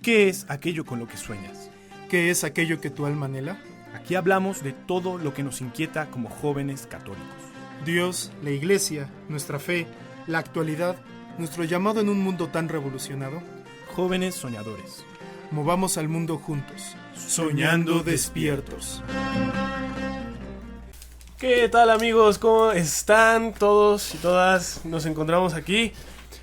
¿Qué es aquello con lo que sueñas? ¿Qué es aquello que tu alma anhela? Aquí hablamos de todo lo que nos inquieta como jóvenes católicos. Dios, la Iglesia, nuestra fe, la actualidad, nuestro llamado en un mundo tan revolucionado. Jóvenes soñadores. Movamos al mundo juntos, soñando despiertos. ¿Qué tal, amigos? ¿Cómo están todos y todas? Nos encontramos aquí,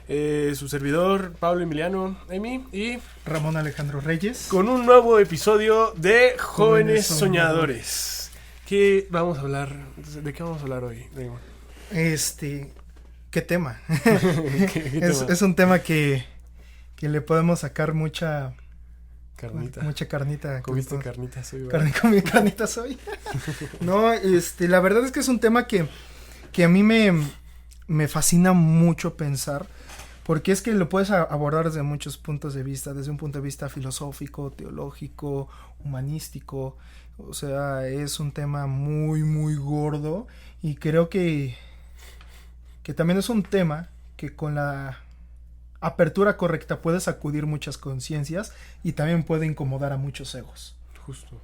su servidor Pablo Emiliano Emi y Ramón Alejandro Reyes. con un nuevo episodio de Jóvenes Soñadores. ¿Qué vamos a hablar? ¿De qué vamos a hablar hoy, Raymond? ¿Qué tema? ¿Qué tema? Es un tema que le podemos sacar mucha carnita. ¿Comiste carnitas hoy, verdad? Comí carnitas hoy. No, la verdad es que es un tema que a mí me fascina mucho pensar, porque es que lo puedes abordar desde muchos puntos de vista, desde un punto de vista filosófico, teológico, humanístico. O sea, es un tema muy, muy gordo, y creo que también es un tema que con la apertura correcta puede sacudir muchas conciencias y también puede incomodar a muchos egos. Justo.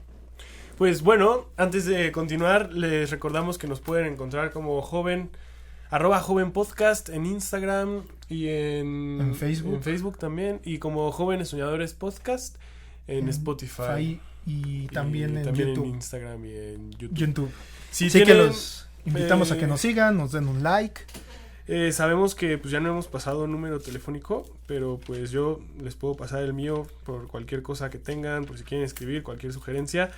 Pues bueno, antes de continuar, les recordamos que nos pueden encontrar como @jovenpodcast en Instagram y en Facebook. En Facebook también, y como Jóvenes Soñadores Podcast en Spotify. Y también en también YouTube. en Instagram y en YouTube. YouTube. Si Así que tienen, los invitamos a que nos sigan, nos den un like. sabemos que pues ya no hemos pasado número telefónico, pero pues yo les puedo pasar el mío por cualquier cosa que tengan, por si quieren escribir, cualquier sugerencia.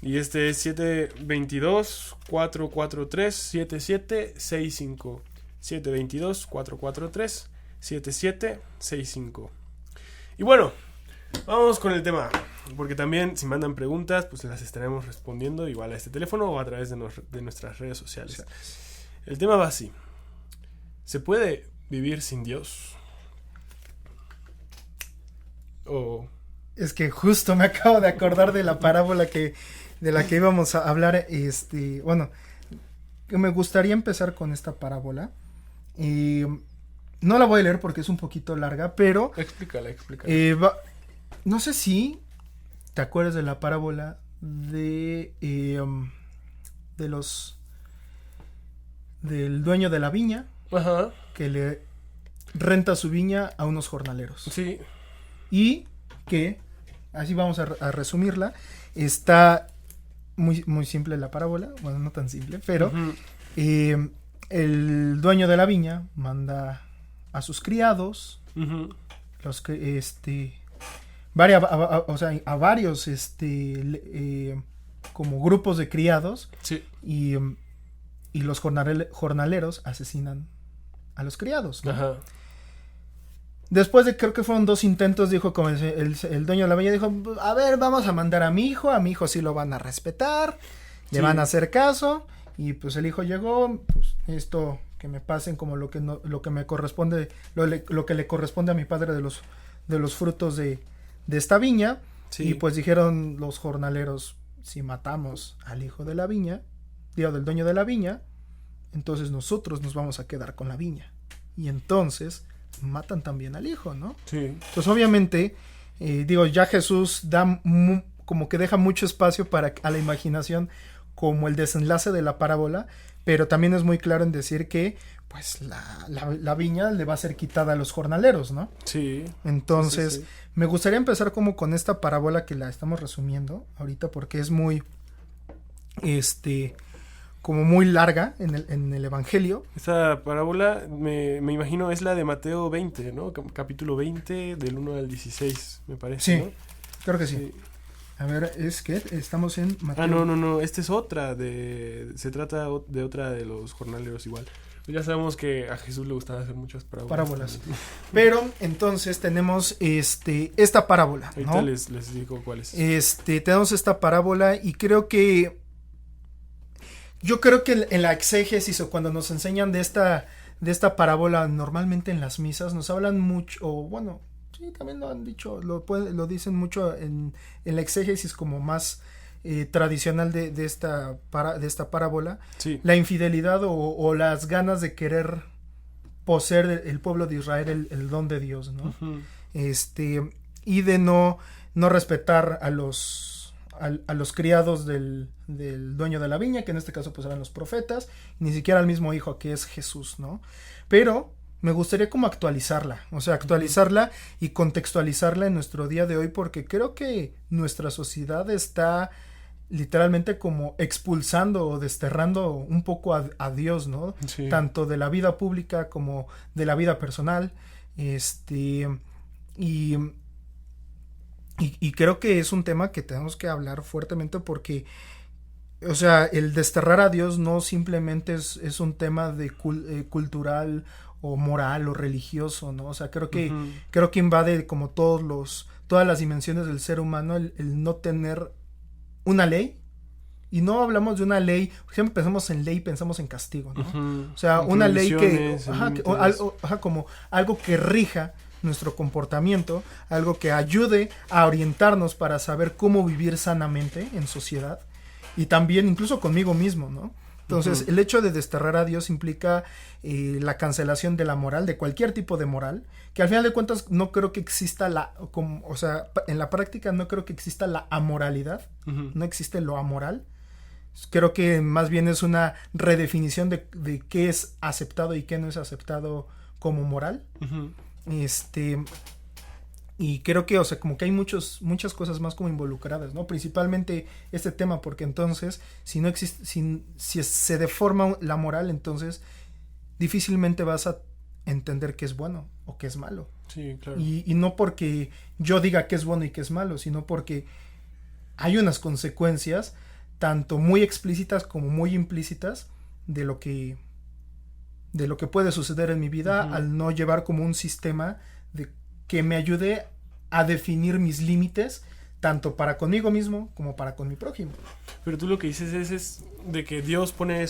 Y este es 722-443-7765. 722-443-7765. Y bueno, vamos con el tema, porque también si mandan preguntas, pues las estaremos respondiendo igual a este teléfono o a través de nuestras redes sociales. El tema va así: ¿se puede vivir sin Dios? Es que justo me acabo de acordar de la parábola de la que íbamos a hablar. Bueno, que me gustaría empezar con esta parábola. Y no la voy a leer porque es un poquito larga, pero Explícala. no sé si te acuerdas de la parábola del dueño de la viña. Ajá. Que le renta su viña a unos jornaleros. Sí. Y que, así vamos a resumirla, está muy, muy simple la parábola. Bueno, no tan simple, pero Uh-huh. El dueño de la viña manda a sus criados, Uh-huh. los que a varios como grupos de criados. Sí. Y los jornaleros asesinan a los criados, ¿no? Ajá. Después de, creo que fueron 2 intentos, dijo como el dueño de la viña, dijo, a ver, vamos a mandar a mi hijo sí lo van a respetar, le van a hacer caso. Y pues el hijo llegó, pues esto que me pasen como lo que me corresponde, lo que le corresponde a mi padre de los frutos de esta viña. Sí. Y pues dijeron los jornaleros, si matamos al hijo de la viña, del dueño de la viña, entonces nosotros nos vamos a quedar con la viña. Y entonces matan también al hijo, ¿no? Sí. Entonces obviamente, ya Jesús como que deja mucho espacio a la imaginación como el desenlace de la parábola, pero también es muy claro en decir que pues la viña le va a ser quitada a los jornaleros, ¿no? Sí. Entonces, Sí. me gustaría empezar como con esta parábola que la estamos resumiendo ahorita porque es muy, como muy larga en el Evangelio. Esta parábola, me imagino, es la de Mateo 20, ¿no? Capítulo 20, del 1 al 16, me parece, Sí, ¿no? creo que sí. A ver, es que estamos en Mateo. No, esta es otra se trata de otra de los jornaleros igual. Pues ya sabemos que a Jesús le gustaba hacer muchas parábolas. Pero entonces tenemos esta parábola, ¿no? Ahorita les digo cuál es. Tenemos esta parábola y yo creo que en la exégesis o cuando nos enseñan de esta parábola, normalmente en las misas nos hablan mucho, o bueno, sí, también lo han dicho, lo dicen mucho en la exégesis como más tradicional de esta parábola. Sí. La infidelidad o las ganas de querer poseer el pueblo de Israel el don de Dios, ¿no? Uh-huh. y de no respetar a los criados del dueño de la viña, que en este caso pues eran los profetas, ni siquiera al mismo hijo que es Jesús, ¿no? Pero me gustaría como actualizarla y contextualizarla en nuestro día de hoy, porque creo que nuestra sociedad está literalmente como expulsando o desterrando un poco a Dios, ¿no? Sí. Tanto de la vida pública como de la vida personal, y creo que es un tema que tenemos que hablar fuertemente porque, o sea, el desterrar a Dios no simplemente es un tema de cultural o moral o religioso, ¿no? O sea, creo que invade como todas las dimensiones del ser humano el no tener una ley. Y no hablamos de una ley, siempre pensamos en ley, pensamos en castigo, ¿no? O sea, una ley como algo que rija nuestro comportamiento, algo que ayude a orientarnos para saber cómo vivir sanamente en sociedad y también incluso conmigo mismo, ¿no? Entonces, el hecho de desterrar a Dios implica la cancelación de la moral, de cualquier tipo de moral, que al final de cuentas no creo que exista en la práctica no creo que exista la amoralidad, no existe lo amoral. Creo que más bien es una redefinición de qué es aceptado y qué no es aceptado como moral. Y creo que, o sea, como que hay muchas cosas más como involucradas, ¿no? Principalmente este tema, porque entonces, si se deforma la moral, entonces difícilmente vas a entender qué es bueno o qué es malo. Sí, claro. Y no porque yo diga qué es bueno y qué es malo, sino porque hay unas consecuencias tanto muy explícitas como muy implícitas de lo que puede suceder en mi vida al no llevar como un sistema que me ayude a definir mis límites tanto para conmigo mismo como para con mi prójimo. Pero tú lo que dices es de que Dios pone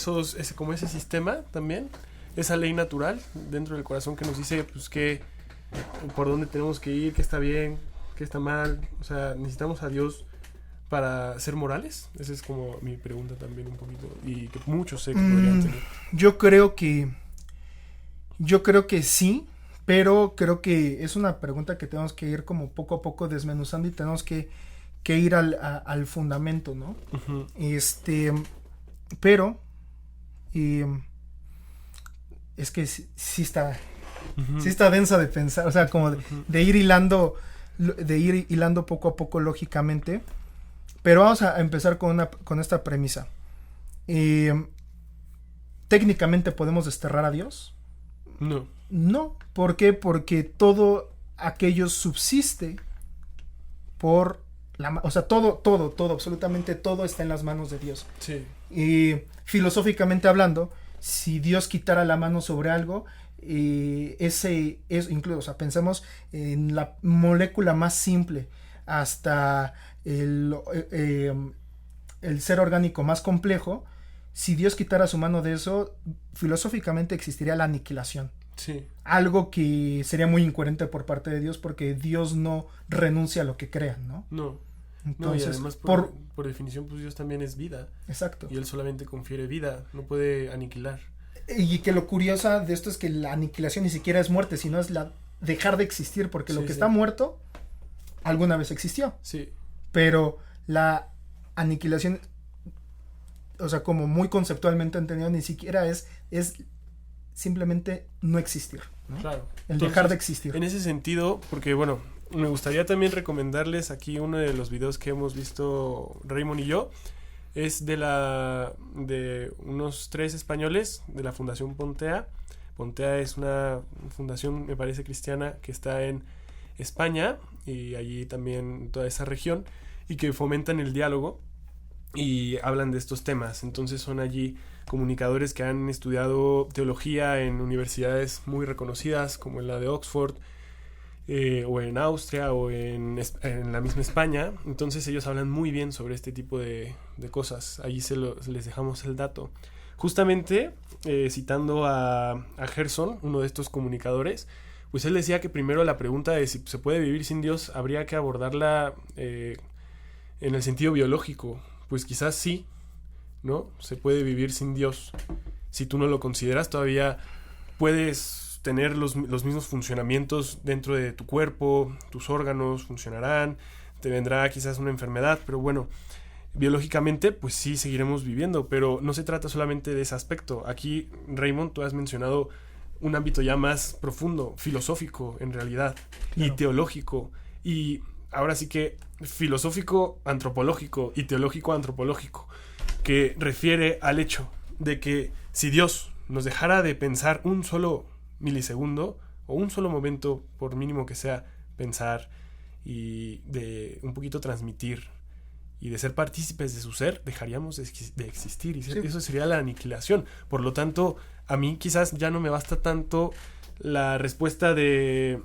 como ese sistema también, esa ley natural dentro del corazón que nos dice pues por dónde tenemos que ir, qué está bien, qué está mal. O sea, necesitamos a Dios para ser morales. Esa es como mi pregunta también un poquito, y que muchos sé que podrían tener. Yo creo que sí, pero creo que es una pregunta que tenemos que ir como poco a poco desmenuzando y tenemos que ir al fundamento, ¿no? Pero es que sí está densa de pensar, o sea, como de ir hilando poco a poco lógicamente. Pero vamos a empezar con esta premisa. ¿Técnicamente podemos desterrar a Dios? No. ¿Por qué? Porque todo aquello subsiste por o sea, todo, absolutamente todo está en las manos de Dios. Sí. Y filosóficamente hablando, si Dios quitara la mano sobre algo, incluso, o sea, pensemos en la molécula más simple hasta el ser orgánico más complejo. Si Dios quitara su mano de eso, filosóficamente existiría la aniquilación. Sí. Algo que sería muy incoherente por parte de Dios, porque Dios no renuncia a lo que crea, ¿no? No. Entonces, y además por definición, pues Dios también es vida. Exacto. Y Él solamente confiere vida, no puede aniquilar. Y que lo curioso de esto es que la aniquilación ni siquiera es muerte, sino es dejar de existir, porque lo que está muerto alguna vez existió. Sí. Pero la aniquilación, o sea, como muy conceptualmente entendido, ni siquiera es simplemente no existir, ¿no? Claro. Entonces, dejar de existir. En ese sentido, porque bueno, me gustaría también recomendarles aquí uno de los videos que hemos visto Raymond y yo. Es de unos 3 españoles de la Fundación Pontea. Pontea es una fundación, me parece, cristiana, que está en España y allí también en toda esa región, y que fomentan el diálogo y hablan de estos temas. Entonces son allí comunicadores que han estudiado teología en universidades muy reconocidas como en la de Oxford, o en Austria o en la misma España. Entonces ellos hablan muy bien sobre este tipo de cosas. Allí les dejamos el dato. Justamente citando a Gerson, uno de estos comunicadores, pues él decía que primero la pregunta de si se puede vivir sin Dios habría que abordarla en el sentido biológico. Pues quizás sí, ¿no? Se puede vivir sin Dios. Si tú no lo consideras, todavía puedes tener los mismos funcionamientos dentro de tu cuerpo, tus órganos funcionarán, te vendrá quizás una enfermedad, pero bueno, biológicamente pues sí seguiremos viviendo, pero no se trata solamente de ese aspecto. Aquí, Raymond, tú has mencionado un ámbito ya más profundo, filosófico en realidad, claro, y teológico, y ahora sí que filosófico antropológico y teológico antropológico, que refiere al hecho de que si Dios nos dejara de pensar un solo milisegundo o un solo momento, por mínimo que sea, pensar y de un poquito transmitir y de ser partícipes de su ser, dejaríamos de existir y sí, eso sería la aniquilación. Por lo tanto, a mí quizás ya no me basta tanto la respuesta de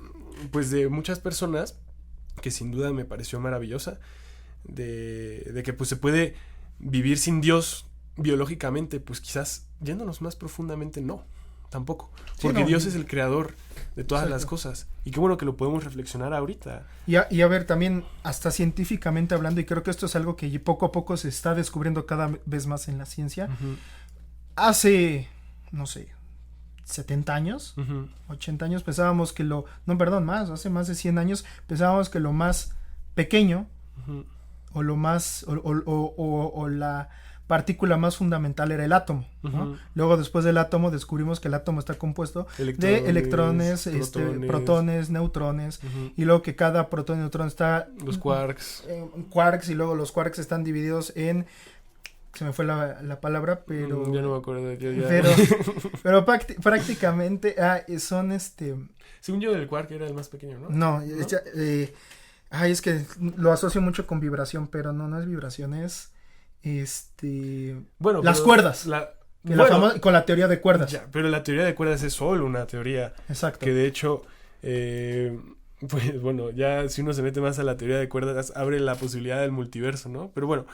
muchas personas, que sin duda me pareció maravillosa, de que pues se puede vivir sin Dios biológicamente. Pues quizás yéndonos más profundamente no, tampoco, porque no, Dios es el creador de todas exacto, las cosas, y qué bueno que lo podemos reflexionar ahorita. y a ver, también hasta científicamente hablando, y creo que esto es algo que poco a poco se está descubriendo cada vez más en la ciencia. Uh-huh. Hace, no sé, 70 años, Uh-huh. 80 años pensábamos que hace más de 100 años pensábamos que lo más pequeño, Uh-huh. o lo más, o la partícula más fundamental era el átomo, ¿no? Uh-huh. Luego, después del átomo, descubrimos que el átomo está compuesto de electrones, protones, neutrones, Uh-huh. y luego que cada protón y neutrón está Los quarks. quarks, y luego los quarks están divididos en, se me fue la palabra, pero Ya no me acuerdo de qué. pero prácticamente son Según yo, el quark era el más pequeño, ¿no? no, es que lo asocio mucho con vibración, pero no es vibración, es Bueno, las pero cuerdas. Bueno, Con la teoría de cuerdas. ya, pero la teoría de cuerdas es solo una teoría. Exacto. Que de hecho, pues bueno, ya si uno se mete más a la teoría de cuerdas, abre la posibilidad del multiverso, ¿no? Pero bueno,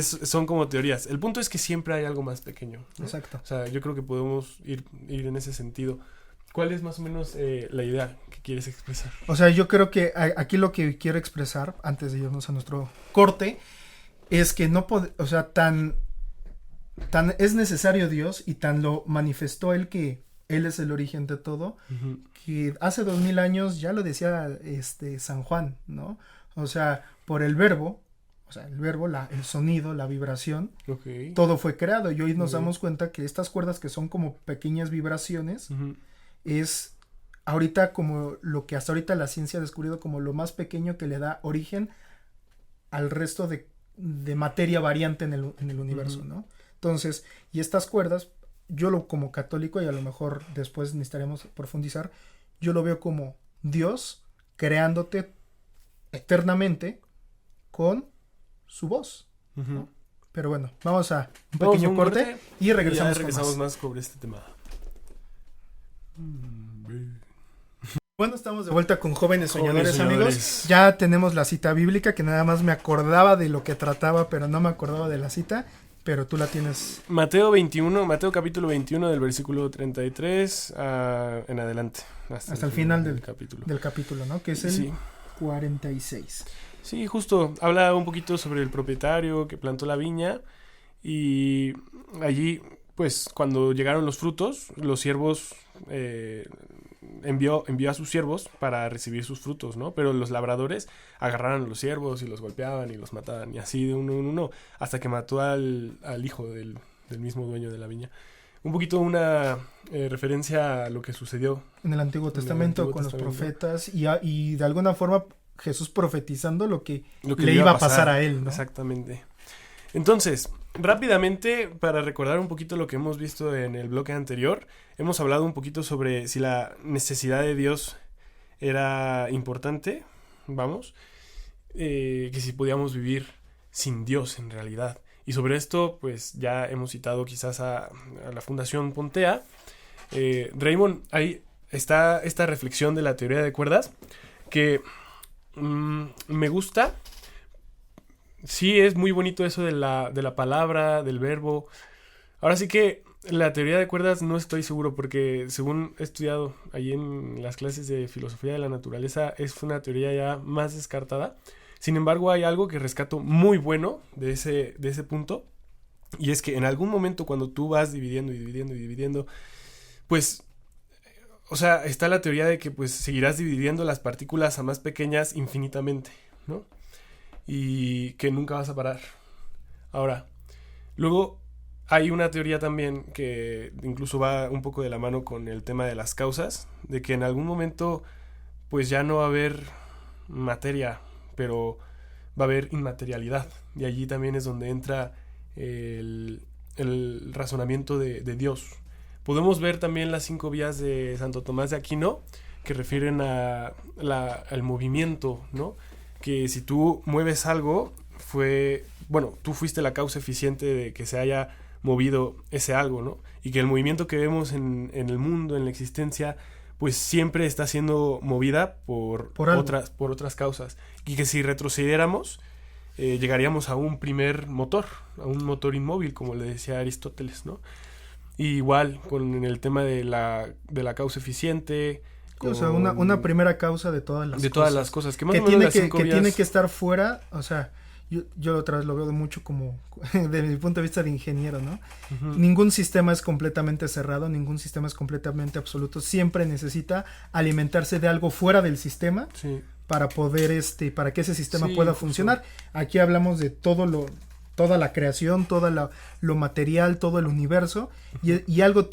son como teorías. El punto es que siempre hay algo más pequeño, ¿no? Exacto. O sea, yo creo que podemos ir en ese sentido. ¿Cuál es más o menos la idea que quieres expresar? O sea, yo creo que aquí lo que quiero expresar, antes de irnos a nuestro corte, es que o sea, tan es necesario Dios, y tan lo manifestó Él, que Él es el origen de todo, Uh-huh. que hace 2000 años ya lo decía San Juan, ¿no? O sea, por el verbo, el sonido, la vibración, Okay. todo fue creado, y hoy nos Okay. damos cuenta que estas cuerdas, que son como pequeñas vibraciones, Uh-huh. es ahorita como lo que hasta ahorita la ciencia ha descubierto como lo más pequeño que le da origen al resto de materia variante en el universo, Uh-huh. ¿no? Entonces, y estas cuerdas, como católico, y a lo mejor después necesitaremos profundizar, yo lo veo como Dios creándote eternamente con su voz, Uh-huh. ¿no? Pero bueno, vamos a un Vamos a pequeño un corte, corte y regresamos, ya regresamos con más. más sobre este tema. Bueno, estamos de vuelta con Jóvenes Soñadores, Jóvenes amigos. Soñadores. Ya tenemos la cita bíblica, que nada más me acordaba de lo que trataba, pero no me acordaba de la cita, pero tú la tienes. Mateo capítulo 21 del versículo 33 en adelante. Hasta el final del capítulo. capítulo, ¿no? Que es el Sí. 46. Sí, justo. Habla un poquito sobre el propietario que plantó la viña, y allí, pues, cuando llegaron los frutos, los siervos envió a sus siervos para recibir sus frutos, ¿no? Pero los labradores agarraron a los siervos y los golpeaban y los mataban, y así de uno en uno, hasta que mató al hijo del mismo dueño de la viña. Un poquito una referencia a lo que sucedió En el Antiguo Testamento, con los profetas, y de alguna forma Jesús profetizando lo que le iba a pasar a él, ¿no? Exactamente. Entonces, rápidamente, para recordar un poquito lo que hemos visto en el bloque anterior, hemos hablado un poquito sobre si la necesidad de Dios era importante, que si podíamos vivir sin Dios en realidad. Y sobre esto, pues ya hemos citado quizás a la Fundación Pontea. Raymond, ahí está esta reflexión de la teoría de cuerdas, que me gusta. Sí, es muy bonito eso de la palabra, del verbo. Ahora sí que la teoría de cuerdas no estoy seguro, porque según he estudiado ahí en las clases de filosofía de la naturaleza, es una teoría ya más descartada. Sin embargo, hay algo que rescato muy bueno de ese punto, y es que en algún momento, cuando tú vas dividiendo, pues o sea, está la teoría de que pues seguirás dividiendo las partículas a más pequeñas infinitamente, ¿no? Y que nunca vas a parar. Ahora, luego hay una teoría también que incluso va un poco de la mano con el tema de las causas, de que en algún momento pues ya no va a haber materia, pero va a haber inmaterialidad. Y allí también es donde entra el razonamiento de Dios. Podemos ver también las 5 vías de Santo Tomás de Aquino, que refieren al movimiento, ¿no? Que si tú mueves algo, tú fuiste la causa eficiente de que se haya movido ese algo, ¿no? Y que el movimiento que vemos en el mundo, en la existencia, pues siempre está siendo movida por otras causas. Y que si retrocediéramos, llegaríamos a un primer motor, a un motor inmóvil, como le decía Aristóteles, ¿no? Y igual con el tema de la causa eficiente. O sea, una primera causa de todas las cosas. De todas las cosas. Que tiene que estar fuera, o sea, yo otra vez lo veo mucho como, desde mi punto de vista de ingeniero, ¿no? Uh-huh. Ningún sistema es completamente cerrado, ningún sistema es completamente absoluto. Siempre necesita alimentarse de algo fuera del sistema, sí, para poder, para que ese sistema pueda funcionar. Sí. Aquí hablamos de toda la creación, todo lo material, todo el universo, y algo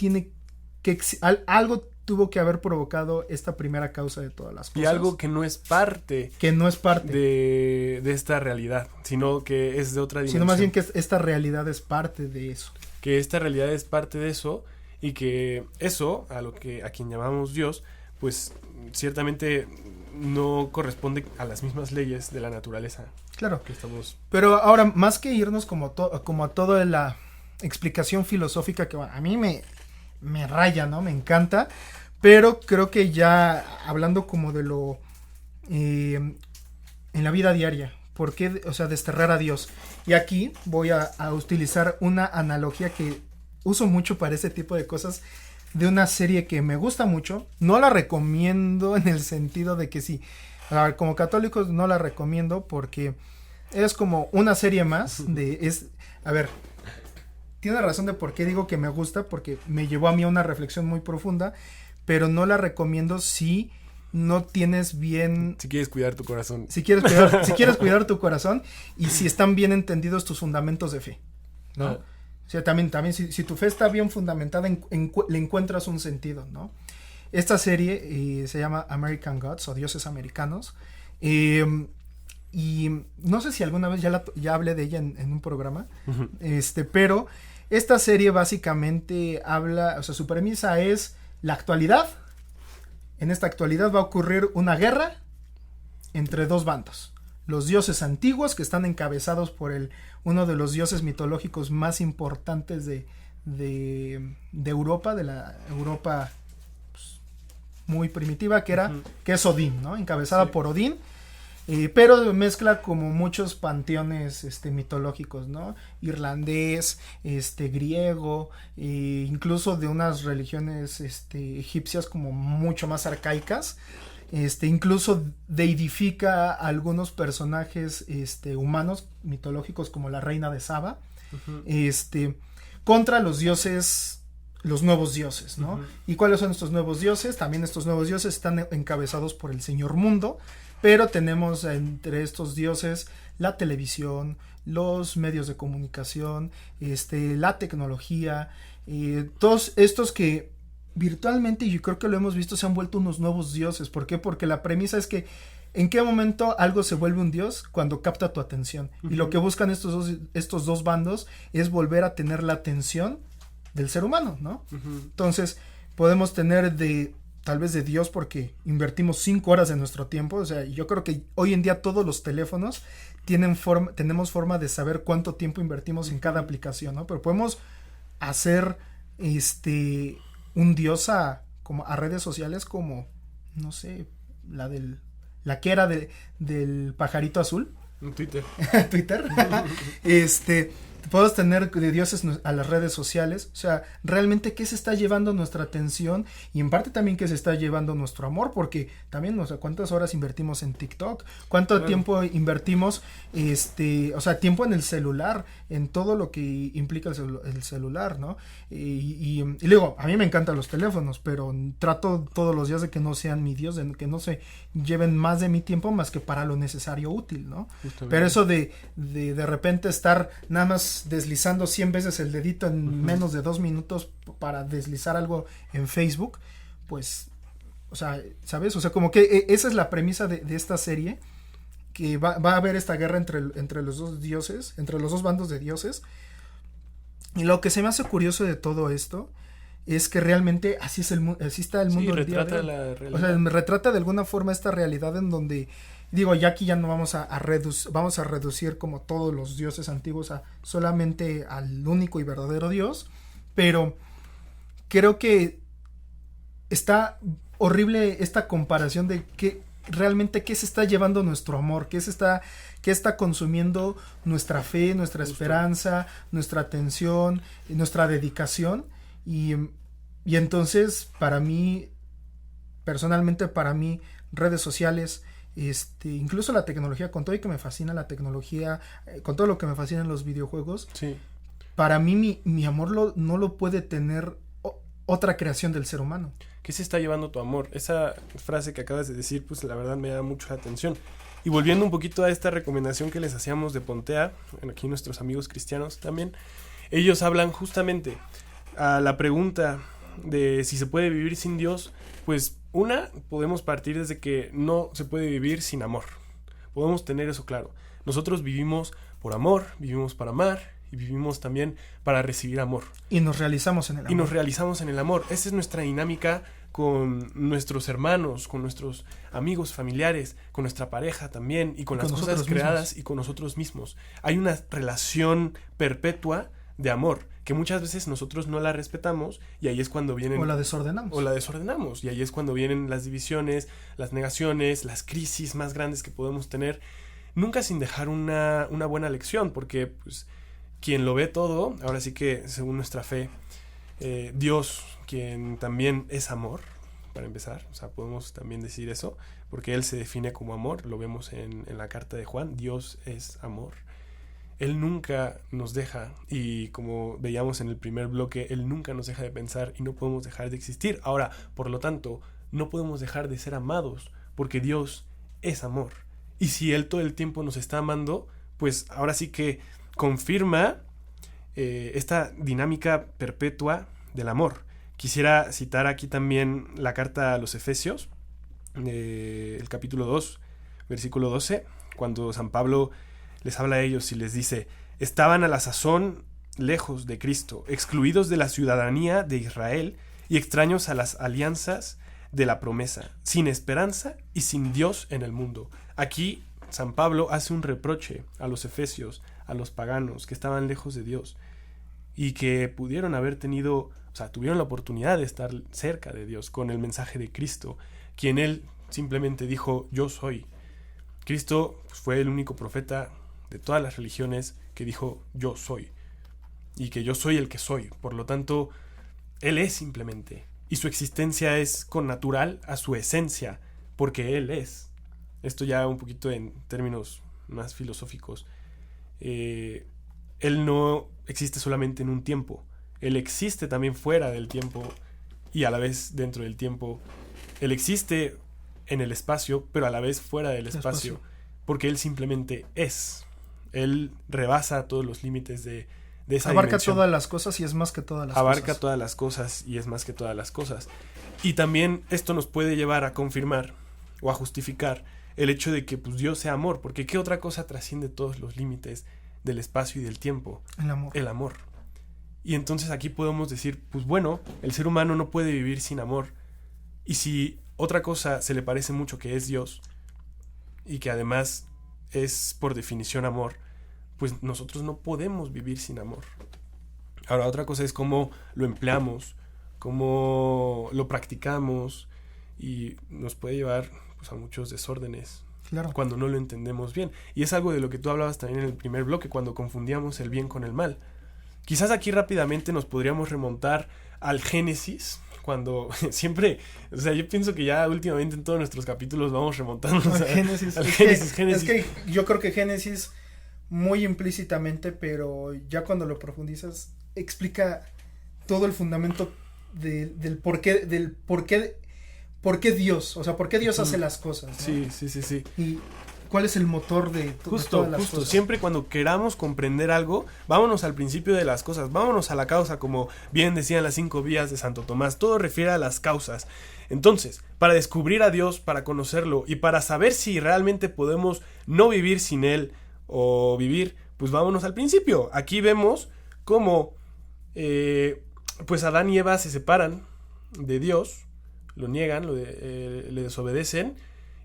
algo tuvo que haber provocado esta primera causa de todas las cosas. Y algo que no es parte de esta realidad, sino que es de otra dimensión. Sino más bien que esta realidad es parte de eso. Que esta realidad es parte de eso, y que eso, a quien llamamos Dios, pues ciertamente no corresponde a las mismas leyes de la naturaleza. Claro. Que estamos... Pero ahora, más que irnos como a toda la explicación filosófica que a mí me raya, ¿no? Me encanta, pero creo que ya hablando como de lo en la vida diaria, ¿por qué? O sea, desterrar a Dios. Y aquí voy a utilizar una analogía que uso mucho para ese tipo de cosas, de una serie que me gusta mucho. No la recomiendo en el sentido de que sí, como católicos no la recomiendo porque es como una serie más tiene razón de por qué digo que me gusta, porque me llevó a mí a una reflexión muy profunda, pero no la recomiendo si no tienes bien... Si quieres cuidar tu corazón. Si quieres cuidar tu corazón y si están bien entendidos tus fundamentos de fe, ¿no? O sea, también si tu fe está bien fundamentada, le encuentras un sentido, ¿no? Esta serie se llama American Gods, o Dioses Americanos, y no sé si alguna vez ya hablé de ella en un programa, uh-huh, pero esta serie básicamente habla, o sea, su premisa es la actualidad. En esta actualidad va a ocurrir una guerra entre dos bandos. Los dioses antiguos, que están encabezados por uno de los dioses mitológicos más importantes de Europa, de la Europa pues, muy primitiva, que es Odín, ¿no? Encabezada por Odín. Pero mezcla como muchos panteones mitológicos, ¿no? Irlandés, griego, incluso de unas religiones egipcias como mucho más arcaicas. Incluso deidifica a algunos personajes humanos mitológicos como la reina de Saba, uh-huh, contra los dioses, los nuevos dioses, ¿no? Uh-huh. ¿Y cuáles son estos nuevos dioses? También estos nuevos dioses están encabezados por el Señor Mundo. Pero tenemos entre estos dioses la televisión, los medios de comunicación, la tecnología, todos estos que virtualmente, y yo creo que lo hemos visto, se han vuelto unos nuevos dioses. ¿Por qué? Porque la premisa es que ¿en qué momento algo se vuelve un dios? Cuando capta tu atención. Uh-huh. Y lo que buscan estos dos bandos es volver a tener la atención del ser humano, ¿no? Uh-huh. Entonces, podemos tener tal vez de Dios porque invertimos 5 horas de nuestro tiempo. O sea, yo creo que hoy en día todos los teléfonos tenemos forma de saber cuánto tiempo invertimos en cada aplicación, ¿no? Pero podemos hacer un Dios a redes sociales como, no sé, la que era del pajarito azul. Twitter. Twitter. podemos tener de dioses a las redes sociales, o sea, realmente qué se está llevando nuestra atención y en parte también qué se está llevando nuestro amor, porque también, o sea, cuántas horas invertimos en TikTok, cuánto tiempo invertimos, o sea, tiempo en el celular, en todo lo que implica el celular, ¿no? Y luego, a mí me encantan los teléfonos, pero trato todos los días de que no sean mi Dios, de que no se lleven más de mi tiempo más que para lo necesario útil, ¿no? Justamente. Pero eso de repente estar nada más deslizando 100 veces el dedito en menos de 2 minutos para deslizar algo en Facebook, pues, o sea, ¿sabes? O sea, como que esa es la premisa de esta serie, que va a haber esta guerra entre los dos dioses, entre los dos bandos de dioses. Y lo que se me hace curioso de todo esto es que realmente así está el mundo del día de hoy. La realidad. O sea, me retrata de alguna forma esta realidad en donde, digo, ya aquí ya no vamos a reducir como todos los dioses antiguos a solamente al único y verdadero Dios, pero creo que está horrible esta comparación de que realmente qué se está llevando nuestro amor, qué está consumiendo nuestra fe, nuestra esperanza, nuestra atención, nuestra dedicación. Y entonces personalmente para mí, redes sociales, incluso la tecnología, con todo y que me fascina la tecnología, con todo lo que me fascinan los videojuegos, sí. Para mí mi amor no lo puede tener otra creación del ser humano. ¿Qué se está llevando tu amor? Esa frase que acabas de decir, pues la verdad me da mucho la atención. Y volviendo un poquito a esta recomendación que les hacíamos de Pontea, aquí nuestros amigos cristianos también, ellos hablan justamente a la pregunta de si se puede vivir sin Dios. Pues podemos partir desde que no se puede vivir sin amor. Podemos tener eso claro. Nosotros vivimos por amor, vivimos para amar y vivimos también para recibir amor. Y nos realizamos en el amor. Esa es nuestra dinámica con nuestros hermanos, con nuestros amigos, familiares, con nuestra pareja también y con las cosas creadas y con nosotros mismos. Hay una relación perpetua de amor que muchas veces nosotros no la respetamos y ahí es cuando vienen... O la desordenamos. Y ahí es cuando vienen las divisiones, las negaciones, las crisis más grandes que podemos tener. Nunca sin dejar una buena lección, porque pues quien lo ve todo, ahora sí que según nuestra fe, Dios, quien también es amor, para empezar, o sea, podemos también decir eso, porque Él se define como amor, lo vemos en la carta de Juan, Dios es amor. Él nunca nos deja, y como veíamos en el primer bloque, Él nunca nos deja de pensar y no podemos dejar de existir. Ahora, por lo tanto, no podemos dejar de ser amados, porque Dios es amor. Y si Él todo el tiempo nos está amando, pues ahora sí que confirma esta dinámica perpetua del amor. Quisiera citar aquí también la carta a los Efesios, el capítulo 2, versículo 12, cuando San Pablo les habla a ellos y les dice: estaban a la sazón lejos de Cristo, excluidos de la ciudadanía de Israel y extraños a las alianzas de la promesa, sin esperanza y sin Dios en el mundo. Aquí San Pablo hace un reproche a los efesios, a los paganos que estaban lejos de Dios y que pudieron haber tenido, o sea, tuvieron la oportunidad de estar cerca de Dios con el mensaje de Cristo, quien Él simplemente dijo: yo soy. Cristo fue el único profeta de todas las religiones que dijo: yo soy, y que yo soy el que soy. Por lo tanto, Él es simplemente, y su existencia es connatural a su esencia, porque Él es. Esto ya un poquito en términos más filosóficos. Él no existe solamente en un tiempo. Él existe también fuera del tiempo y a la vez dentro del tiempo. Él existe en el espacio, pero a la vez fuera del espacio. Porque Él simplemente es. Él rebasa todos los límites de esa abarca dimensión. Todas las cosas y es más que todas las Abarca cosas. todas las cosas y es más que todas las cosas. Y también esto nos puede llevar a confirmar o a justificar el hecho de que pues, Dios sea amor, porque ¿qué otra cosa trasciende todos los límites del espacio y del tiempo? El amor. Y entonces aquí podemos decir, pues bueno, el ser humano no puede vivir sin amor. Y si otra cosa se le parece mucho, que es Dios, y que además es por definición amor, pues nosotros no podemos vivir sin amor. Ahora, otra cosa es cómo lo empleamos, cómo lo practicamos, y nos puede llevar pues, a muchos desórdenes. Claro. cuando no lo entendemos bien. Y es algo de lo que tú hablabas también en el primer bloque, cuando confundíamos el bien con el mal. Quizás aquí rápidamente nos podríamos remontar al Génesis, cuando siempre, o sea, yo pienso que ya últimamente en todos nuestros capítulos vamos remontándonos Génesis. al Génesis. Génesis. Es que yo creo que Génesis, muy implícitamente, pero ya cuando lo profundizas, explica todo el fundamento del por qué Dios, o sea, por qué Dios hace las cosas, ¿no? Sí. Y cuál es el motor de todas las cosas. Siempre cuando queramos comprender algo, vámonos al principio de las cosas, vámonos a la causa, como bien decían las 5 vías de Santo Tomás, todo refiere a las causas. Entonces, para descubrir a Dios, para conocerlo y para saber si realmente podemos no vivir sin Él o vivir, pues vámonos al principio. Aquí vemos cómo pues Adán y Eva se separan de Dios, lo niegan, le desobedecen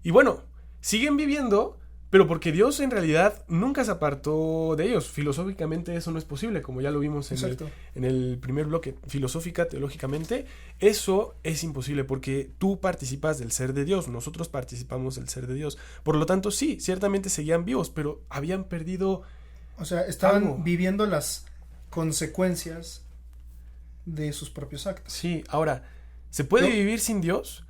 y bueno, siguen viviendo, pero porque Dios en realidad nunca se apartó de ellos. Filosóficamente eso no es posible, como ya lo vimos en el primer bloque. Filosófica, teológicamente, eso es imposible porque tú participas del ser de Dios, nosotros participamos del ser de Dios. Por lo tanto, sí, ciertamente seguían vivos, pero habían perdido... O sea, estaban viviendo las consecuencias de sus propios actos. Sí, ahora, ¿se puede vivir sin Dios?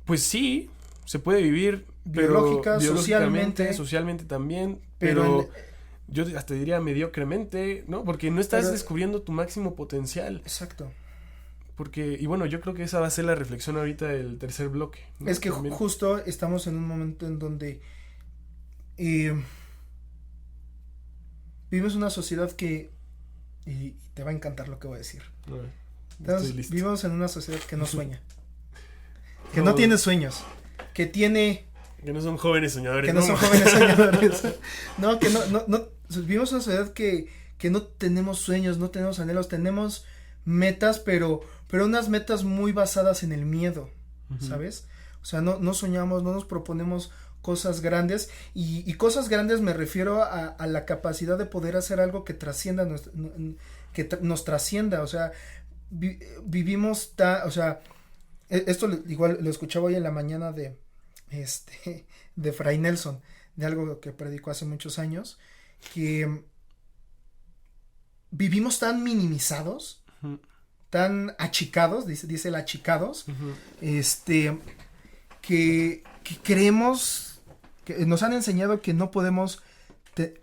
Pues sí, se puede vivir... Biológica, socialmente también, pero yo hasta diría mediocremente, ¿no? Porque no estás descubriendo tu máximo potencial. Exacto. Porque, y bueno, yo creo que esa va a ser la reflexión ahorita del tercer bloque, ¿no? Es que justo estamos en un momento en donde vivimos una sociedad que, y te va a encantar lo que voy a decir. Vivimos en una sociedad que no sueña, que no tiene sueños, que no son jóvenes soñadores. No son jóvenes soñadores. No, que no. Vivimos una sociedad que no tenemos sueños, no tenemos anhelos, tenemos metas, pero unas metas muy basadas en el miedo, ¿sabes? O sea, no soñamos, no nos proponemos cosas grandes, y cosas grandes me refiero a la capacidad de poder hacer algo que trascienda, nos trascienda, o sea, vivimos, o sea, esto igual lo escuchaba hoy en la mañana de Fray Nelson, de algo que predicó hace muchos años, que vivimos tan minimizados, tan achicados, dice el achicados, que creemos, que nos han enseñado que no podemos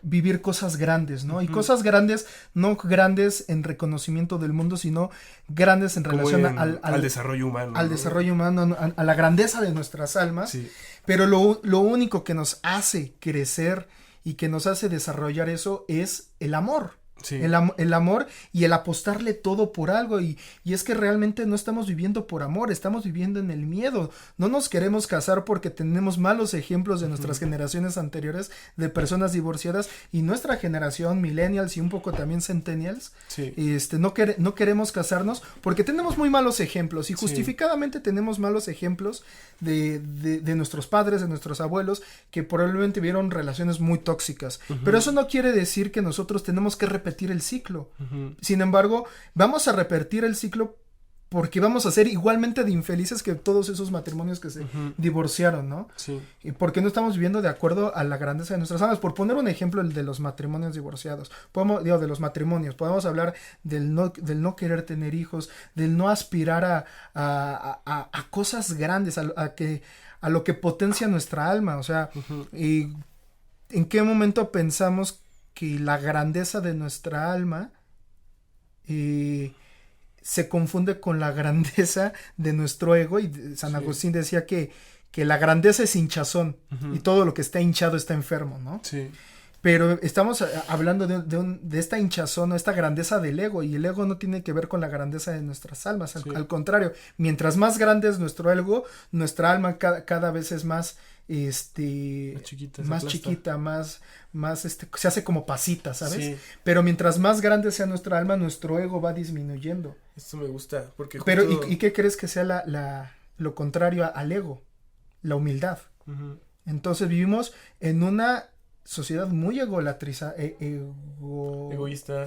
vivir cosas grandes, ¿no? Y cosas grandes, no grandes en reconocimiento del mundo, sino grandes en relación al desarrollo humano. Al desarrollo humano, a la grandeza de nuestras almas. Sí. Pero lo único que nos hace crecer y que nos hace desarrollar eso es el amor. Sí. El amor y el apostarle todo por algo, y es que realmente no estamos viviendo por amor, estamos viviendo en el miedo. No nos queremos casar porque tenemos malos ejemplos de nuestras generaciones anteriores de personas divorciadas, y nuestra generación millennials y un poco también centennials, sí. No queremos casarnos porque tenemos muy malos ejemplos, y justificadamente tenemos malos ejemplos de nuestros padres, de nuestros abuelos, que probablemente vieron relaciones muy tóxicas, pero eso no quiere decir que nosotros tenemos que repetir el ciclo. Sin embargo, vamos a repetir el ciclo porque vamos a ser igualmente de infelices que todos esos matrimonios que se divorciaron, ¿no? Sí. Y porque no estamos viviendo de acuerdo a la grandeza de nuestras almas. Por poner un ejemplo, el de los matrimonios divorciados. De los matrimonios. Podemos hablar del no querer tener hijos, del no aspirar a cosas grandes, a lo que potencia nuestra alma. O sea, ¿en qué momento pensamos que la grandeza de nuestra alma se confunde con la grandeza de nuestro ego? Y San Agustín decía que la grandeza es hinchazón, y todo lo que está hinchado está enfermo, ¿no? Sí. Pero estamos hablando de esta hinchazón o esta grandeza del ego, y el ego no tiene que ver con la grandeza de nuestras almas, al contrario, mientras más grande es nuestro ego, nuestra alma cada vez es más más chiquita, más se hace como pasita, ¿sabes? Sí. Pero mientras más grande sea nuestra alma, nuestro ego va disminuyendo. Esto me gusta, porque justo... Pero ¿y qué crees que sea lo contrario al ego? La humildad. Entonces vivimos en una sociedad muy egoísta,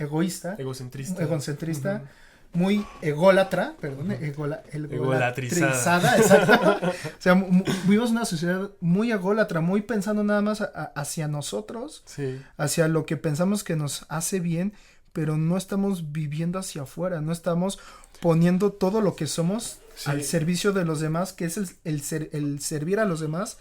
egocentrista, muy ególatra, perdón, Egolatrizada. exacto. O sea, vivimos una sociedad muy ególatra, muy pensando nada más hacia nosotros, Sí. hacia lo que pensamos que nos hace bien, pero no estamos viviendo hacia afuera, no estamos poniendo todo lo que somos al servicio de los demás, que es el servir a los demás,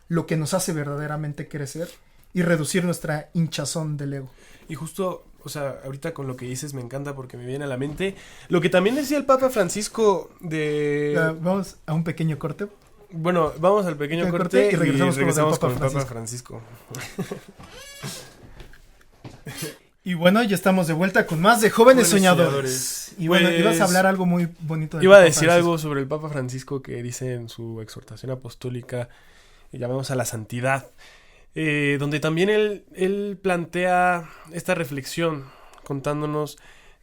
lo que nos hace verdaderamente crecer y reducir nuestra hinchazón del ego. Y justo, o sea, ahorita con lo que dices me encanta porque me viene a la mente lo que también decía el Papa Francisco de... Vamos a un pequeño corte. Bueno, vamos al pequeño corte y regresamos con el Papa Francisco. Y bueno, ya estamos de vuelta con más de Jóvenes Soñadores. Y bueno, Pues, ibas a hablar algo muy bonito. Iba a decir algo sobre el Papa Francisco que dice en su exhortación apostólica, llamamos a la santidad, donde también él plantea esta reflexión contándonos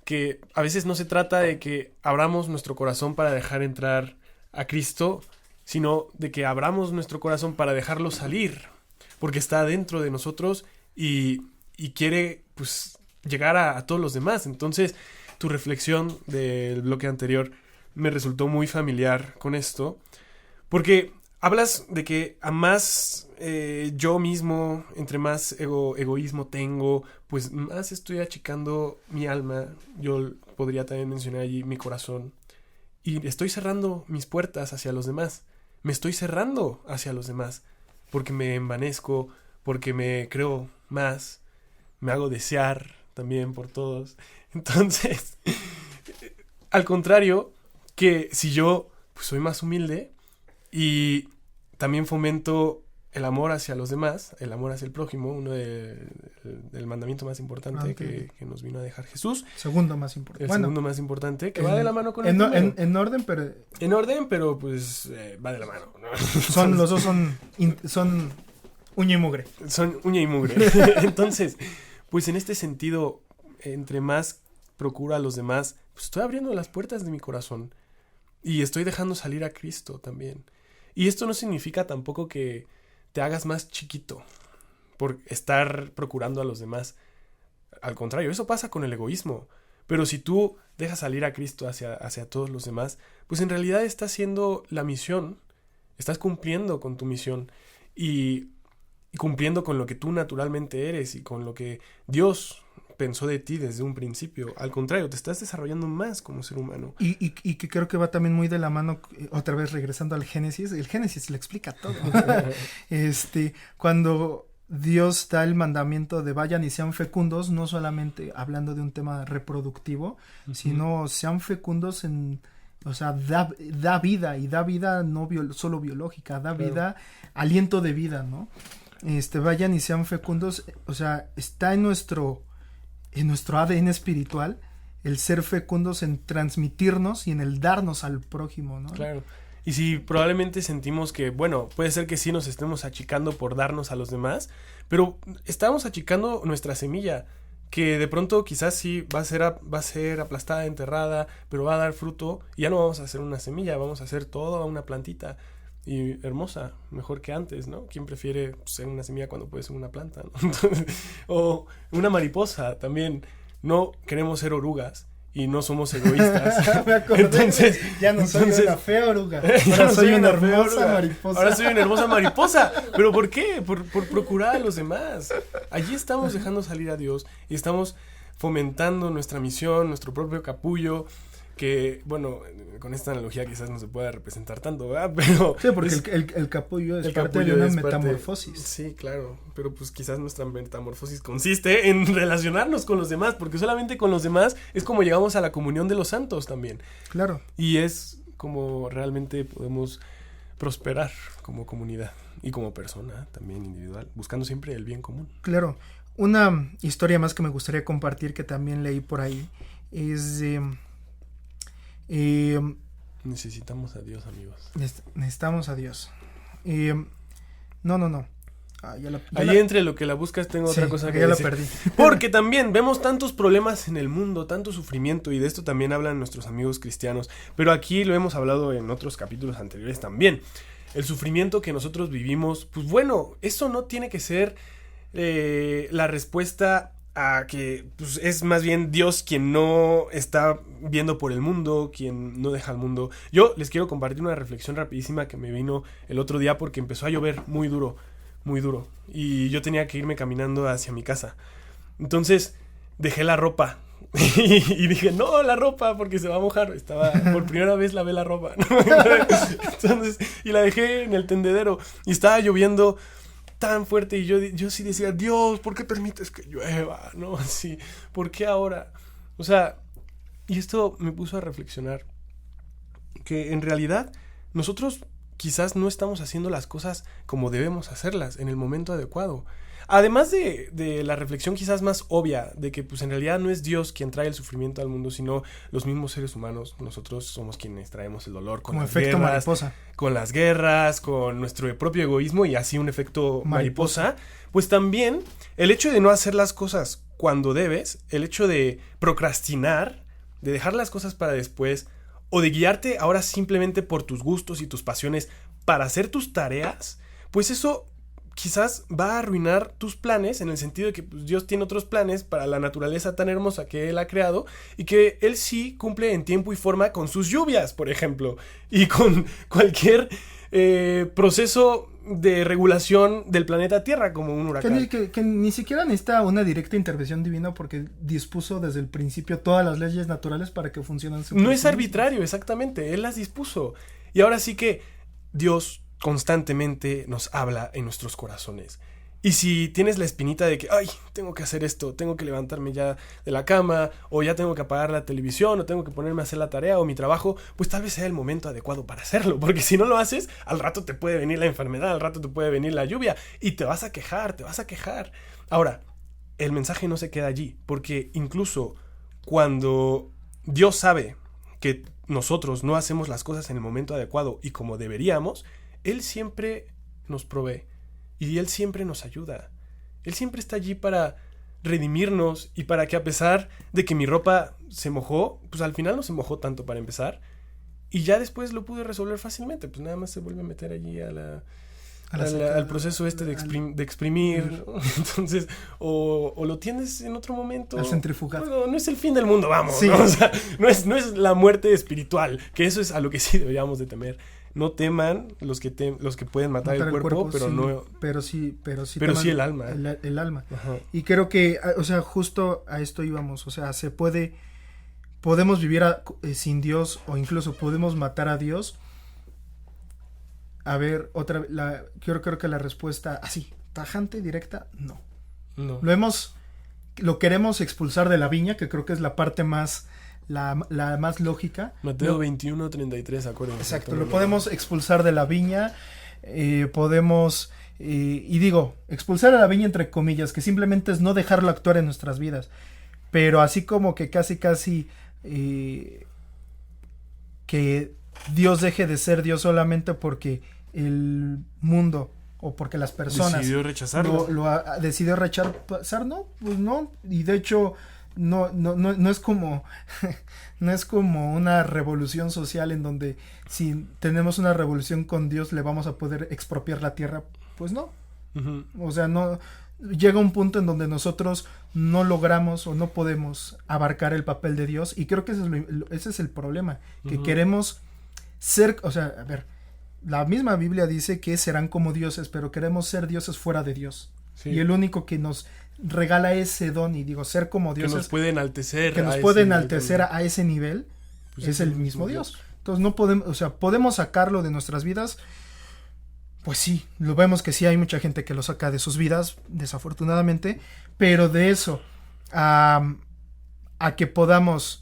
que a veces no se trata de que abramos nuestro corazón para dejar entrar a Cristo, sino de que abramos nuestro corazón para dejarlo salir, porque está dentro de nosotros y quiere pues llegar a todos los demás. Entonces tu reflexión del bloque anterior me resultó muy familiar con esto, porque hablas de que a más yo mismo, entre más egoísmo tengo, pues más estoy achicando mi alma. Yo podría también mencionar allí mi corazón. Y estoy cerrando mis puertas hacia los demás. Me estoy cerrando hacia los demás. Porque me envanezco, porque me creo más, me hago desear también por todos. Entonces, al contrario, que si yo pues, soy más humilde y también fomento el amor hacia los demás, el amor hacia el prójimo, uno del mandamiento más importante que nos vino a dejar Jesús. Segundo más importante. El segundo más importante, que va de la mano con el primero. En orden, pero... En orden, pero pues va de la mano, ¿no? Los dos son uña y mugre. Son uña y mugre. Entonces, pues en este sentido, entre más procuro a los demás, pues estoy abriendo las puertas de mi corazón y estoy dejando salir a Cristo también. Y esto no significa tampoco que te hagas más chiquito por estar procurando a los demás. Al contrario, eso pasa con el egoísmo. Pero si tú dejas salir a Cristo hacia todos los demás, pues en realidad estás haciendo la misión, estás cumpliendo con tu misión y cumpliendo con lo que tú naturalmente eres y con lo que Dios pensó de ti desde un principio. Al contrario, te estás desarrollando más como ser humano. Y que creo que va también muy de la mano, otra vez regresando al Génesis. El Génesis le explica todo. Cuando Dios da el mandamiento de vayan y sean fecundos, no solamente hablando de un tema reproductivo, sino sean fecundos o sea, da vida, y da vida no solo biológica, da vida, aliento de vida, ¿no? Vayan y sean fecundos, o sea, está en nuestro ADN espiritual el ser fecundos en transmitirnos y en el darnos al prójimo, ¿no? Claro. Y si probablemente sentimos que, bueno, puede ser que sí nos estemos achicando por darnos a los demás, pero estamos achicando nuestra semilla, que de pronto quizás sí va a ser aplastada, enterrada, pero va a dar fruto, y ya no vamos a hacer una semilla, vamos a hacer toda una plantita. Y hermosa, mejor que antes, ¿no? ¿Quién prefiere ser una semilla cuando puede ser una planta, ¿no? Entonces, o una mariposa también. No queremos ser orugas y no somos egoístas. Me acordé, entonces, ya no soy una fea oruga. Ahora soy una hermosa mariposa. Ahora soy una hermosa mariposa. ¿Pero por qué? Por procurar a los demás. Allí estamos dejando salir a Dios y estamos fomentando nuestra misión, nuestro propio capullo. Que, bueno, con esta analogía quizás no se pueda representar tanto, ¿verdad? Pero sí, porque el capullo es parte de una metamorfosis. Sí, claro, pero pues quizás nuestra metamorfosis consiste en relacionarnos con los demás, porque solamente con los demás es como llegamos a la comunión de los santos también. Claro. Y es como realmente podemos prosperar como comunidad y como persona también individual, buscando siempre el bien común. Claro. Una historia más que me gustaría compartir que también leí por ahí es necesitamos a Dios, amigos. Necesitamos a Dios. No. Ahí entre lo que la buscas tengo otra cosa que ya decir. La perdí. Porque también vemos tantos problemas en el mundo, tanto sufrimiento, y de esto también hablan nuestros amigos cristianos. Pero aquí lo hemos hablado en otros capítulos anteriores también. El sufrimiento que nosotros vivimos, pues bueno, eso no tiene que ser la respuesta a que pues, es más bien Dios quien no está viendo por el mundo, quien no deja al mundo. Yo les quiero compartir una reflexión rapidísima que me vino el otro día porque empezó a llover muy duro, y yo tenía que irme caminando hacia mi casa. Entonces dejé la ropa y dije, no, la ropa, porque se va a mojar. Por primera vez lavé la ropa. Entonces, y la dejé en el tendedero y estaba lloviendo tan fuerte y yo sí decía, Dios, ¿por qué permites que llueva? ¿No? Así, ¿por qué ahora? O sea, y esto me puso a reflexionar que en realidad nosotros quizás no estamos haciendo las cosas como debemos hacerlas en el momento adecuado. Además de la reflexión quizás más obvia de que pues en realidad no es Dios quien trae el sufrimiento al mundo, sino los mismos seres humanos. Nosotros somos quienes traemos el dolor con como las efecto guerras, mariposa. Con las guerras, con nuestro propio egoísmo y así un efecto mariposa. Pues también el hecho de no hacer las cosas cuando debes, el hecho de procrastinar, de dejar las cosas para después o de guiarte ahora simplemente por tus gustos y tus pasiones para hacer tus tareas, pues eso quizás va a arruinar tus planes en el sentido de que pues, Dios tiene otros planes para la naturaleza tan hermosa que Él ha creado y que Él sí cumple en tiempo y forma con sus lluvias, por ejemplo, y con cualquier proceso de regulación del planeta Tierra como un huracán. Que ni siquiera necesita una directa intervención divina porque dispuso desde el principio todas las leyes naturales para que funcionen. No es arbitrario, exactamente, Él las dispuso. Y ahora sí que Dios constantemente nos habla en nuestros corazones. Y si tienes la espinita de que, ay, tengo que hacer esto, tengo que levantarme ya de la cama, o ya tengo que apagar la televisión, o tengo que ponerme a hacer la tarea o mi trabajo, pues tal vez sea el momento adecuado para hacerlo, porque si no lo haces, al rato te puede venir la enfermedad, al rato te puede venir la lluvia, y te vas a quejar. Ahora, el mensaje no se queda allí, porque incluso cuando Dios sabe que nosotros no hacemos las cosas en el momento adecuado y como deberíamos, Él siempre nos provee y Él siempre nos ayuda. Él siempre está allí para redimirnos y para que a pesar de que mi ropa se mojó, pues al final no se mojó tanto para empezar y ya después lo pude resolver fácilmente, pues nada más se vuelve a meter allí al proceso de exprimir, ¿no? Entonces, o lo tienes en otro momento. Al centrifugar. Bueno, no es el fin del mundo, vamos, sí. ¿no? O sea, no es la muerte espiritual, que eso es a lo que sí deberíamos de temer. No teman los que pueden matar el cuerpo, pero sí, no. Pero sí el alma. El alma. Ajá. Y creo que, o sea, justo a esto íbamos. O sea, podemos vivir sin Dios o incluso podemos matar a Dios. A ver, creo que la respuesta así, tajante, directa, no. Lo queremos expulsar de la viña, que creo que es la parte más, la más lógica. Mateo 21:33, acuérdense. Exacto, lo podemos expulsar de la viña, podemos, y digo, expulsar a la viña entre comillas, que simplemente es no dejarlo actuar en nuestras vidas, pero así como que casi, que Dios deje de ser Dios solamente porque el mundo o porque las personas decidió rechazarlo. Decidió rechazar, no, pues no, y de hecho no es como no es como una revolución social en donde si tenemos una revolución con Dios le vamos a poder expropiar la tierra, pues no. Uh-huh. O sea, no llega un punto en donde nosotros no logramos o no podemos abarcar el papel de Dios y creo que ese es el problema, que uh-huh. Queremos ser, o sea, a ver, la misma Biblia dice que serán como dioses, pero queremos ser dioses fuera de Dios. Sí. Y el único que nos regala ese don, y digo, ser como dioses, que nos puede enaltecer, a ese nivel, pues es el mismo Dios. Entonces no podemos, o sea, podemos sacarlo de nuestras vidas. Pues sí, lo vemos que sí hay mucha gente que lo saca de sus vidas, desafortunadamente, pero de eso a que podamos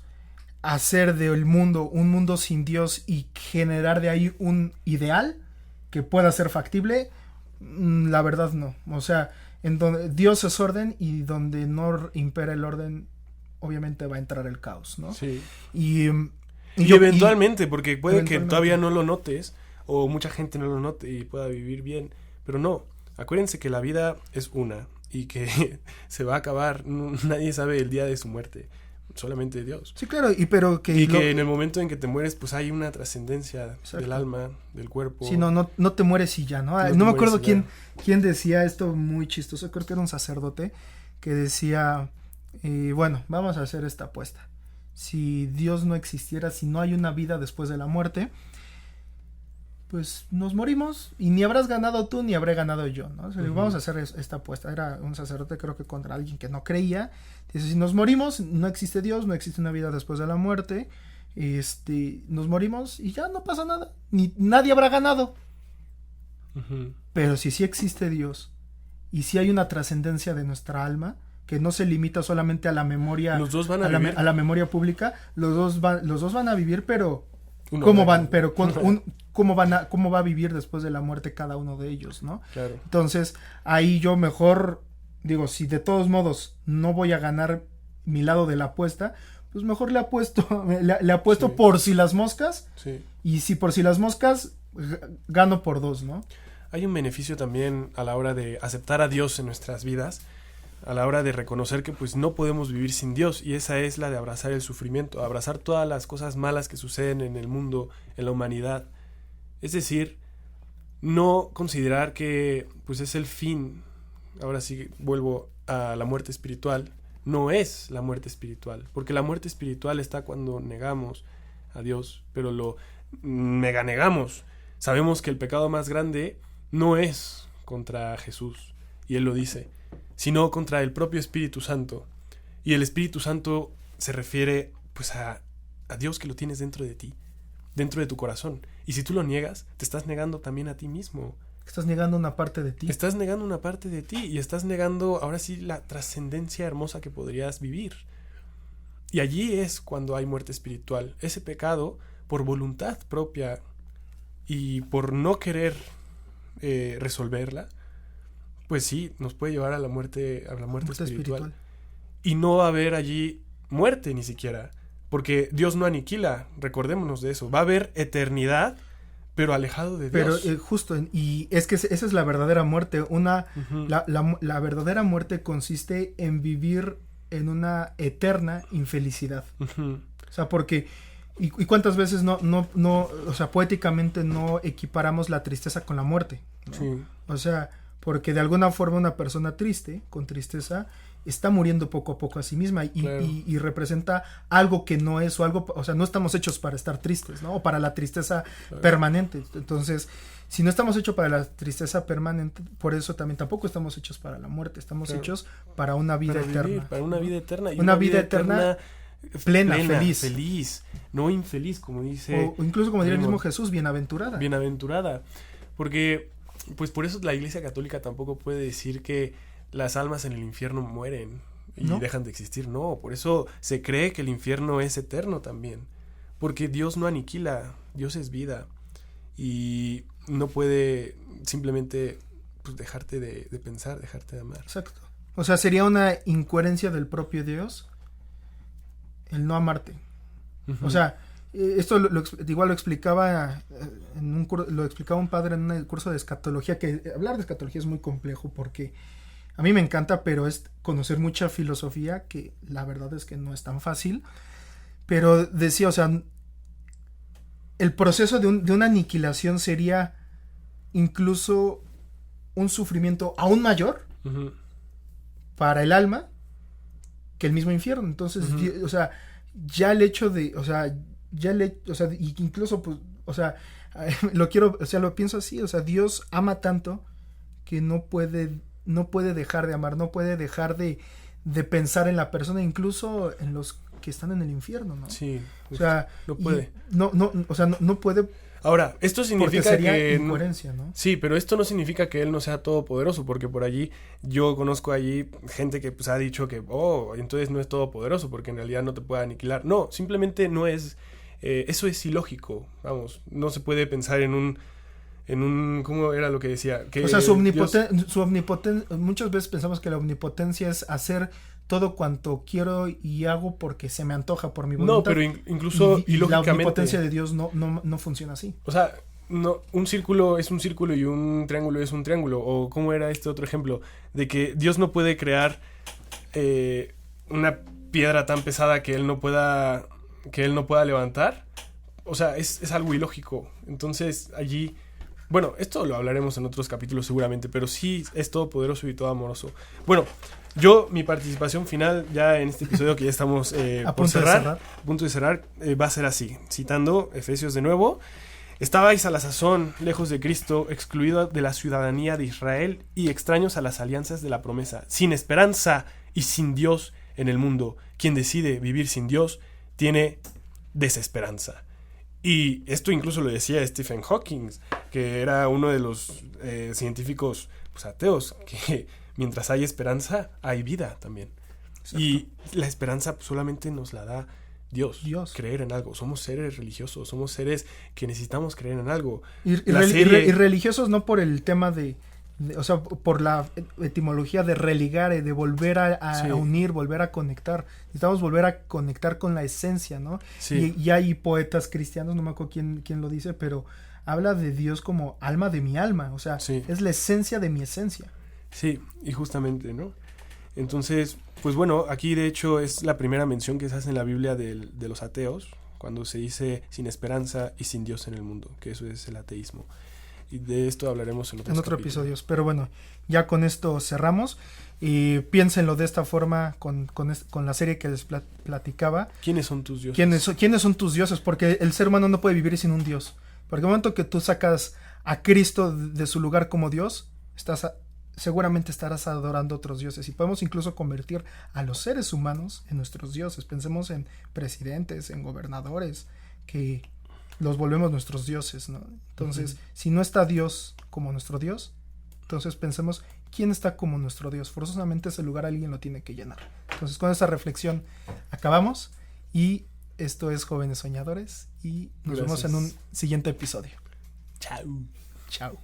hacer del mundo un mundo sin Dios y generar de ahí un ideal que pueda ser factible, la verdad no. O sea, en donde Dios es orden y donde no impera el orden, obviamente va a entrar el caos, ¿no? Sí. Y eventualmente, porque puede que todavía no lo notes, o mucha gente no lo note y pueda vivir bien, pero no. Acuérdense que la vida es una y que se va a acabar. Nadie sabe el día de su muerte. Solamente Dios. Sí, claro, pero que en el momento en que te mueres, pues hay una trascendencia del alma, del cuerpo. Sí, no te mueres y ya, ¿no? No me acuerdo quién decía esto muy chistoso, creo que era un sacerdote que decía Y bueno, vamos a hacer esta apuesta. Si Dios no existiera, si no hay una vida después de la muerte, pues nos morimos y ni habrás ganado tú ni habré ganado yo, ¿no? O sea, vamos a hacer esta apuesta. Era un sacerdote, creo que contra alguien que no creía. Dice, si nos morimos, no existe Dios, no existe una vida después de la muerte. Nos morimos y ya no pasa nada. Ni nadie habrá ganado. Pero si sí existe Dios y si hay una trascendencia de nuestra alma que no se limita solamente a la memoria, los dos van a vivir. A la memoria pública, los dos van a vivir, pero ¿cómo va a vivir después de la muerte cada uno de ellos, ¿no? Claro. Entonces, ahí yo mejor digo, si de todos modos no voy a ganar mi lado de la apuesta, pues mejor le apuesto sí. Por si las moscas. Sí. Y si por si las moscas gano por 2, ¿no? Hay un beneficio también a la hora de aceptar a Dios en nuestras vidas, a la hora de reconocer que pues no podemos vivir sin Dios, y esa es la de abrazar el sufrimiento, abrazar todas las cosas malas que suceden en el mundo, en la humanidad. Es decir, no considerar que pues es el fin. Ahora sí vuelvo a la muerte espiritual. No es la muerte espiritual, porque la muerte espiritual está cuando negamos a Dios, pero lo mega negamos. Sabemos que el pecado más grande no es contra Jesús, y Él lo dice, sino contra el propio Espíritu Santo. Y el Espíritu Santo se refiere pues a Dios que lo tienes dentro de ti, dentro de tu corazón. Y si tú lo niegas, te estás negando también a ti mismo. Estás negando una parte de ti. Estás negando una parte de ti y estás negando ahora sí la trascendencia hermosa que podrías vivir. Y allí es cuando hay muerte espiritual. Ese pecado, por voluntad propia y por no querer resolverla, pues sí, nos puede llevar a la muerte espiritual. Y no va a haber allí muerte ni siquiera, porque Dios no aniquila, recordémonos de eso. Va a haber eternidad, pero alejado de Dios. Pero justo, y es que esa es la verdadera muerte. La verdadera muerte consiste en vivir en una eterna infelicidad. O sea, porque y cuántas veces no, o sea, poéticamente no equiparamos la tristeza con la muerte, ¿no? Sí. O sea, porque de alguna forma una persona triste, con tristeza, está muriendo poco a poco a sí misma y representa algo que no es, o sea, no estamos hechos para estar tristes, ¿no? O para la tristeza permanente. Entonces, si no estamos hechos para la tristeza permanente, por eso también tampoco estamos hechos para la muerte, estamos hechos para una vida eterna. Para una vida eterna. Y una vida eterna plena, feliz. No infeliz, como dice. O incluso como diría el mismo Jesús, bienaventurada. Bienaventurada. Porque, pues por eso la Iglesia Católica tampoco puede decir que las almas en el infierno mueren y dejan de existir. No, por eso se cree que el infierno es eterno también. Porque Dios no aniquila, Dios es vida. Y no puede simplemente pues, dejarte de pensar, dejarte de amar. Exacto. O sea, sería una incoherencia del propio Dios el no amarte. O sea, esto igual lo explicaba lo explicaba un padre en un curso de escatología, que hablar de escatología es muy complejo porque a mí me encanta, pero es conocer mucha filosofía que la verdad es que no es tan fácil. Pero decía, o sea, el proceso de una aniquilación sería incluso un sufrimiento aún mayor para el alma que el mismo infierno. Entonces, o sea, ya el hecho de, o sea, incluso, pues, o sea, lo pienso así, o sea, Dios ama tanto que no puede dejar de amar, no puede dejar de pensar en la persona, incluso en los que están en el infierno, ¿no? Sí. O sea, no puede. No puede. Ahora, esto significa sería que incoherencia, ¿no? Sí, pero esto no significa que él no sea todopoderoso, porque por allí yo conozco allí gente que pues ha dicho que entonces no es todopoderoso porque en realidad no te puede aniquilar. No, simplemente no es eso es ilógico, vamos, no se puede pensar en un ¿cómo era lo que decía? Que o sea, su omnipotencia, muchas veces pensamos que la omnipotencia es hacer todo cuanto quiero y hago porque se me antoja por mi voluntad. No, pero incluso y la omnipotencia de Dios no funciona así. O sea, no, un círculo es un círculo y un triángulo es un triángulo. O ¿cómo era este otro ejemplo? De que Dios no puede crear una piedra tan pesada que él no pueda levantar. O sea, es algo ilógico. Entonces allí Bueno, esto lo hablaremos en otros capítulos seguramente, pero sí es todopoderoso y todo amoroso. Bueno, mi participación final ya en este episodio que ya estamos a punto de cerrar, va a ser así, citando Efesios de nuevo. Estabais a la sazón, lejos de Cristo, excluidos de la ciudadanía de Israel y extraños a las alianzas de la promesa, sin esperanza y sin Dios en el mundo. Quien decide vivir sin Dios tiene desesperanza. Y esto incluso lo decía Stephen Hawking, que era uno de los científicos pues, ateos, que mientras hay esperanza, hay vida también. Exacto. Y la esperanza pues, solamente nos la da Dios, creer en algo. Somos seres religiosos, somos seres que necesitamos creer en algo. Y religiosos no por el tema o sea, por la etimología de religar, de volver a unir, volver a conectar. Necesitamos volver a conectar con la esencia, ¿no? Sí. Y hay poetas cristianos, no me acuerdo quién lo dice, pero habla de Dios como alma de mi alma. O sea, es la esencia de mi esencia. Sí, y justamente, ¿no? Entonces, pues bueno, aquí de hecho es la primera mención que se hace en la Biblia de los ateos, cuando se dice sin esperanza y sin Dios en el mundo, que eso es el ateísmo. Y de esto hablaremos en otros episodios. Pero bueno, ya con esto cerramos. Y piénsenlo de esta forma con la serie que les platicaba. ¿Quiénes son tus dioses? ¿Quiénes son tus dioses? Porque el ser humano no puede vivir sin un Dios. Porque el momento que tú sacas a Cristo de su lugar como Dios, seguramente estarás adorando a otros dioses. Y podemos incluso convertir a los seres humanos en nuestros dioses. Pensemos en presidentes, en gobernadores, que los volvemos nuestros dioses, ¿no? Entonces, si no está Dios como nuestro Dios, entonces pensemos, ¿quién está como nuestro Dios? Forzosamente ese lugar alguien lo tiene que llenar. Entonces, con esa reflexión acabamos. Y esto es Jóvenes Soñadores. Y nos vemos en un siguiente episodio. Chao.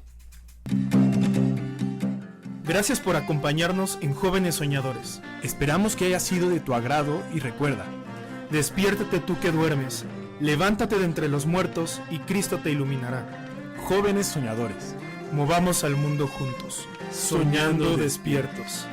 Gracias por acompañarnos en Jóvenes Soñadores. Esperamos que haya sido de tu agrado y recuerda, despiértate tú que duermes, levántate de entre los muertos y Cristo te iluminará. Jóvenes Soñadores. Movamos al mundo juntos, soñando despiertos.